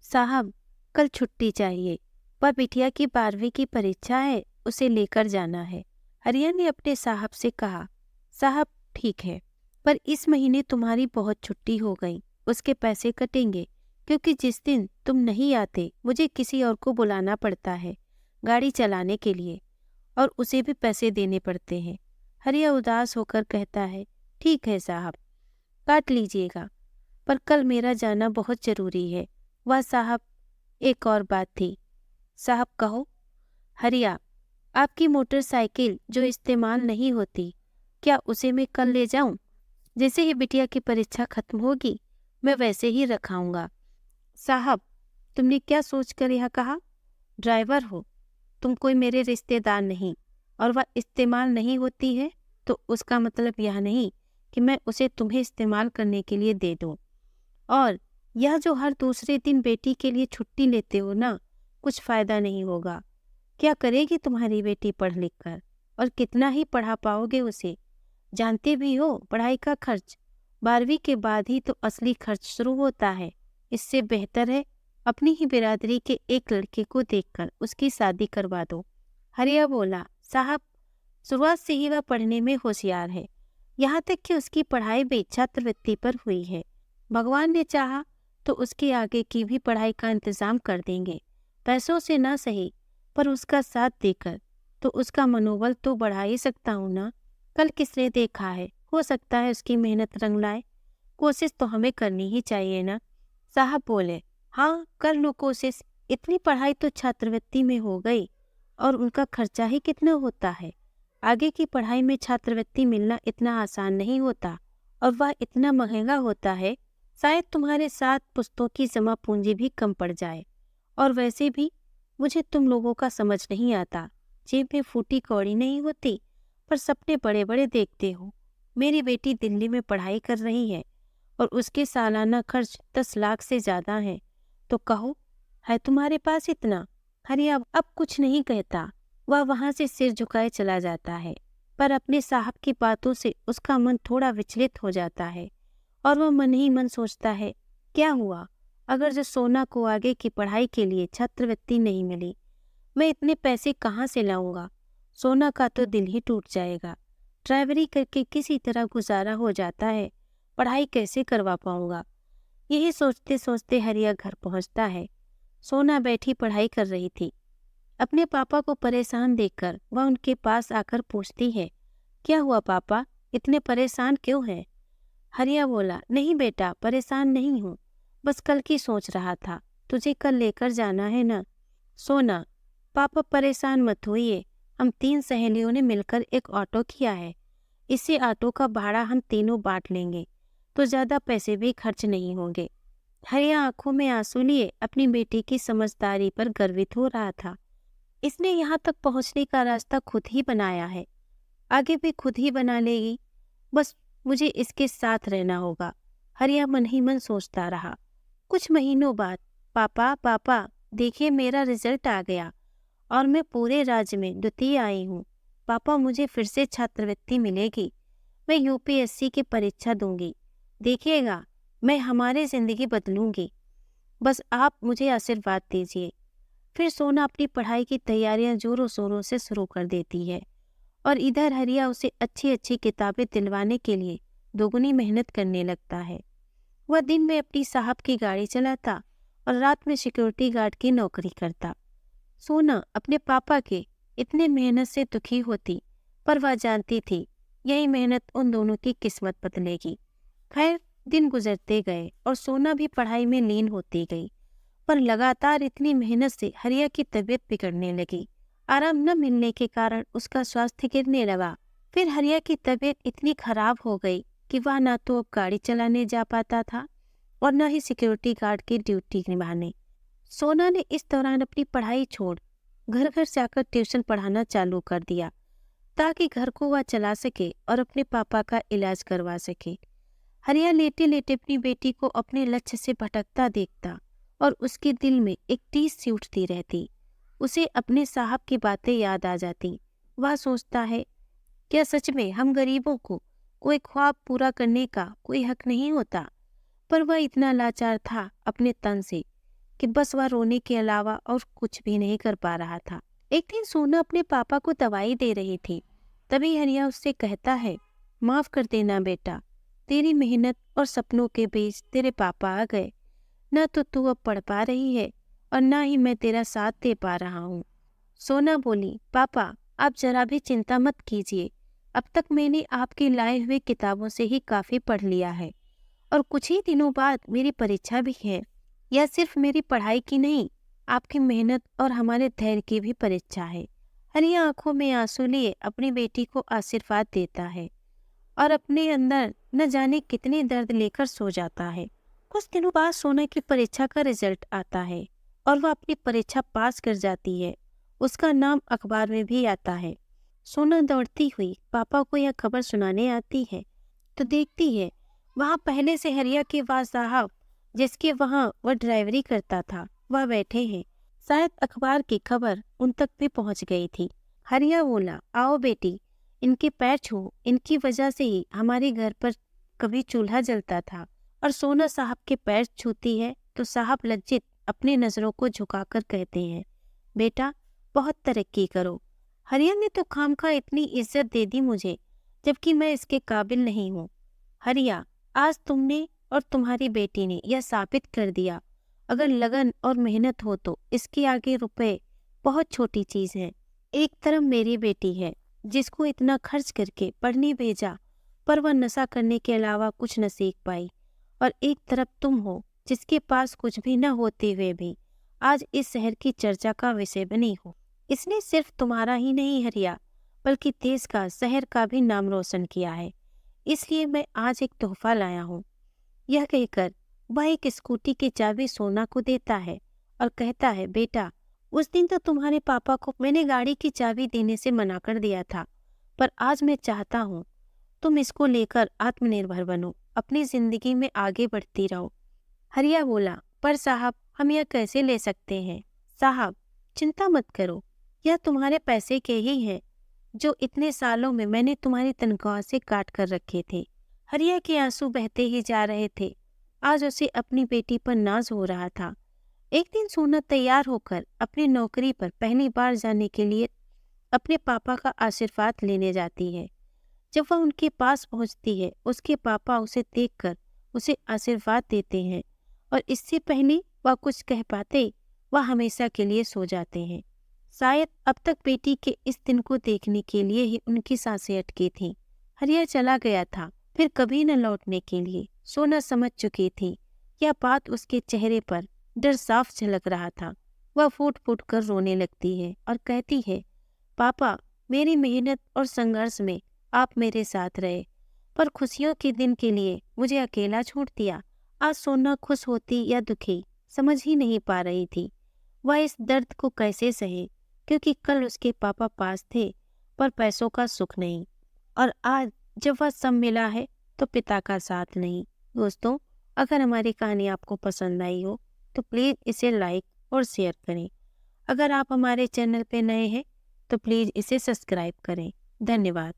साहब, कल छुट्टी चाहिए। वह बिटिया की 12वीं की परीक्षा है, उसे लेकर जाना है। हरिया ने अपने साहब से कहा। साहब, ठीक है, पर इस महीने तुम्हारी बहुत छुट्टी हो गई, उसके पैसे कटेंगे, क्योंकि जिस दिन तुम नहीं आते मुझे किसी और को बुलाना पड़ता है गाड़ी चलाने के लिए, और उसे भी पैसे देने पड़ते हैं। हरिया उदास होकर कहता है, ठीक है साहब, काट लीजिएगा, पर कल मेरा जाना बहुत जरूरी है। वह साहब, एक और बात थी। साहब, कहो। हरिया, आपकी मोटरसाइकिल जो इस्तेमाल नहीं होती, क्या उसे मैं कल ले जाऊं? जैसे ही बिटिया की परीक्षा खत्म होगी मैं वैसे ही रखाऊंगा। साहब, तुमने क्या सोचकर यह कहा? ड्राइवर हो तुम, कोई मेरे रिश्तेदार नहीं, और वह इस्तेमाल नहीं होती है तो उसका मतलब यह नहीं कि मैं उसे तुम्हें इस्तेमाल करने के लिए दे दूं। और यह जो हर दूसरे दिन बेटी के लिए छुट्टी लेते हो ना, कुछ फायदा नहीं होगा। क्या करेगी तुम्हारी बेटी पढ़ लिख कर, और कितना ही पढ़ा पाओगे उसे? जानते भी हो पढ़ाई का खर्च 12वीं के बाद ही तो असली खर्च शुरू होता है। इससे बेहतर है अपनी ही बिरादरी के एक लड़के को देखकर उसकी शादी करवा दो। हरिया बोला, साहब, शुरुआत से ही वह पढ़ने में होशियार है, यहाँ तक कि उसकी पढ़ाई भी छात्रवृत्ति पर हुई है। भगवान ने चाहा तो उसके आगे की भी पढ़ाई का इंतजाम कर देंगे, पैसों से ना सही, पर उसका साथ देकर तो उसका मनोबल तो बढ़ा ही सकता हूँ ना। कल किसने देखा है, हो सकता है उसकी मेहनत रंग लाए। कोशिश तो हमें करनी ही चाहिए ना। साहब बोले, हाँ कर लो कोशिश, इतनी पढ़ाई तो छात्रवृत्ति में हो गई, और उनका खर्चा ही कितना होता है। आगे की पढ़ाई में छात्रवृत्ति मिलना इतना आसान नहीं होता, और वह इतना महंगा होता है, शायद तुम्हारे साथ पुस्तकों की जमा पूंजी भी कम पड़ जाए। और वैसे भी मुझे तुम लोगों का समझ नहीं आता, जेब में फूटी कौड़ी नहीं होती, पर सपने बड़े बड़े देखते हो। मेरी बेटी दिल्ली में पढ़ाई कर रही है, और उसके सालाना खर्च 10 लाख से ज़्यादा है। तो कहो, है तुम्हारे पास इतना? हरिया अब कुछ नहीं कहता, वह वहाँ से सिर झुकाए चला जाता है, पर अपने साहब की बातों से उसका मन थोड़ा विचलित हो जाता है, और वह मन ही मन सोचता है, क्या हुआ अगर जो सोना को आगे की पढ़ाई के लिए छात्रवृत्ति नहीं मिली? मैं इतने पैसे कहाँ से लाऊंगा? सोना का तो दिल ही टूट जाएगा। ड्राइवरी करके किसी तरह गुजारा हो जाता है, पढ़ाई कैसे करवा पाऊंगा? यही सोचते सोचते हरिया घर पहुंचता है। सोना बैठी पढ़ाई कर रही थी। अपने पापा को परेशान देखकर वह उनके पास आकर पूछती है, क्या हुआ पापा, इतने परेशान क्यों हैं? हरिया बोला, नहीं बेटा, परेशान नहीं हूँ, बस कल की सोच रहा था, तुझे कल लेकर जाना है ना। सोना, पापा परेशान मत होइए, हम 3 सहेलियों ने मिलकर एक ऑटो किया है। इसी ऑटो का भाड़ा हम तीनों बांट लेंगे, तो ज़्यादा पैसे भी खर्च नहीं होंगे। हरिया आंखों में आंसू लिए अपनी बेटी की समझदारी पर गर्वित हो रहा था। इसने यहाँ तक पहुँचने का रास्ता खुद ही बनाया है, आगे भी खुद ही बना लेगी, बस मुझे इसके साथ रहना होगा। हरिया मन ही मन सोचता रहा। कुछ महीनों बाद, पापा पापा, देखिए मेरा रिजल्ट आ गया, और मैं पूरे राज्य में द्वितीय आई हूँ। पापा, मुझे फिर से छात्रवृत्ति मिलेगी, मैं यूपीएससी की परीक्षा दूंगी, देखिएगा मैं हमारी जिंदगी बदलूंगी, बस आप मुझे आशीर्वाद दीजिए। फिर सोना अपनी पढ़ाई की तैयारियां जोरों शोरों से शुरू कर देती है, और इधर हरिया उसे अच्छी अच्छी किताबें दिलवाने के लिए दोगुनी मेहनत करने लगता है। वह दिन में अपनी साहब की गाड़ी चलाता और रात में सिक्योरिटी गार्ड की नौकरी करता। सोना अपने पापा के इतने मेहनत से दुखी होती, पर वह जानती थी यही मेहनत उन दोनों की किस्मत बदलेगी। खैर, दिन गुजरते गए और सोना भी पढ़ाई में लीन होती गई, पर लगातार इतनी मेहनत से हरिया की तबीयत बिगड़ने लगी। आराम न मिलने के कारण उसका स्वास्थ्य गिरने लगा। फिर हरिया की तबीयत इतनी खराब हो गई कि वह ना तो अब गाड़ी चलाने जा पाता था, और न ही सिक्योरिटी गार्ड की ड्यूटी निभाने। सोना ने इस दौरान अपनी पढ़ाई छोड़ घर घर जाकर ट्यूशन पढ़ाना चालू कर दिया, ताकि घर को वह चला सके और अपने पापा का इलाज करवा सके। हरिया लेटे लेटे अपनी बेटी को अपने लक्ष्य से भटकता देखता, और उसके दिल में एक टीस सी उठती रहती। उसे अपने साहब की बातें याद आ जाती। वह सोचता है, क्या सच में हम गरीबों को कोई ख्वाब पूरा करने का कोई हक नहीं होता? पर वह इतना लाचार था अपने तन से कि बस वह रोने के अलावा और कुछ भी नहीं कर पा रहा था। एक दिन सोना अपने पापा को दवाई दे रही थी, तभी हरिया उससे कहता है, माफ कर देना बेटा, तेरी मेहनत और सपनों के बीच तेरे पापा आ गए। न तो तू अब पढ़ पा रही है और ना ही मैं तेरा साथ दे पा रहा हूँ। सोना बोली, पापा आप जरा भी चिंता मत कीजिए, अब तक मैंने आपके लाए हुए किताबों से ही काफी पढ़ लिया है और कुछ ही दिनों बाद मेरी परीक्षा भी है। यह सिर्फ मेरी पढ़ाई की नहीं, आपकी मेहनत और हमारे धैर्य की भी परीक्षा है। हरिया आंखों में आंसू लिए अपनी बेटी को आशीर्वाद देता है और अपने अंदर न जाने कितने दर्द लेकर सो जाता है। कुछ दिनों बाद सोना की परीक्षा का रिजल्ट आता है और वह अपनी परीक्षा पास कर जाती है। उसका नाम अखबार में भी आता है। सोना दौड़ती हुई पापा को यह खबर सुनाने आती है तो देखती है वहाँ पहले से हरिया के वाह साहब, जिसके वहाँ वह ड्राइवरी करता था, वह बैठे हैं। शायद अखबार की खबर उन तक भी पहुँच गई थी। हरिया बोला, आओ बेटी, इनके पैर छू, इनकी वजह से ही हमारे घर पर कभी चूल्हा जलता था। और सोना साहब के पैर छूती है तो साहब लज्जित अपनी नजरों को झुकाकर कहते हैं, बेटा बहुत तरक्की करो। हरिया ने तो खामखा इतनी इज्जत दे दी मुझे, जबकि मैं इसके काबिल नहीं हूँ। हरिया, आज तुमने और तुम्हारी बेटी ने यह साबित कर दिया, अगर लगन और मेहनत हो तो इसके आगे रुपए बहुत छोटी चीज है। एक तरफ मेरी बेटी है जिसको इतना खर्च करके पढ़ने भेजा, पर वह नशा करने के अलावा कुछ न सीख पाई, और एक तरफ तुम हो जिसके पास कुछ भी न होते हुए भी आज इस शहर की चर्चा का विषय बनी हो। इसने सिर्फ तुम्हारा ही नहीं हरिया, बल्कि देश का, शहर का भी नाम रोशन किया है। इसलिए मैं आज एक तोहफा लाया हूँ। यह कहकर वह एक स्कूटी की चाबी सोना को देता है और कहता है, बेटा उस दिन तो तुम्हारे पापा को मैंने गाड़ी की चाबी देने से मना कर दिया था, पर आज मैं चाहता हूँ तुम इसको लेकर आत्मनिर्भर बनो, अपनी जिंदगी में आगे बढ़ती रहो। हरिया बोला, पर साहब हम यह कैसे ले सकते हैं? साहब चिंता मत करो, यह तुम्हारे पैसे के ही हैं जो इतने सालों में मैंने तुम्हारी तनख्वाह से काट कर रखे थे। हरिया के आंसू बहते ही जा रहे थे। आज उसे अपनी बेटी पर नाज हो रहा था। एक दिन सोना तैयार होकर अपनी नौकरी पर पहली बार जाने के लिए अपने पापा का आशीर्वाद लेने जाती है। जब वह उनके पास पहुंचती है, उसके पापा उसे देखकर उसे आशीर्वाद देते हैं और इससे पहले वह कुछ कह पाते, वह हमेशा के लिए सो जाते हैं। शायद अब तक बेटी के इस दिन को देखने के लिए ही उनकी सांसें अटकी थीं। हरिया चला गया था, फिर कभी न लौटने के लिए। सोना समझ चुकी थी, यह बात उसके चेहरे पर डर साफ झलक रहा था। वह फूट फूट कर रोने लगती है और कहती है, पापा मेरी मेहनत और संघर्ष में आप मेरे साथ रहे, पर खुशियों के दिन के लिए मुझे अकेला छोड़ दिया। आज सोना खुश होती या दुखी समझ ही नहीं पा रही थी। वह इस दर्द को कैसे सहे, क्योंकि कल उसके पापा पास थे पर पैसों का सुख नहीं, और आज जब वह सब मिला है तो पिता का साथ नहीं। दोस्तों, अगर हमारी कहानी आपको पसंद आई हो तो प्लीज़ इसे लाइक और शेयर करें। अगर आप हमारे चैनल पे नए हैं तो प्लीज़ इसे सब्सक्राइब करें। धन्यवाद।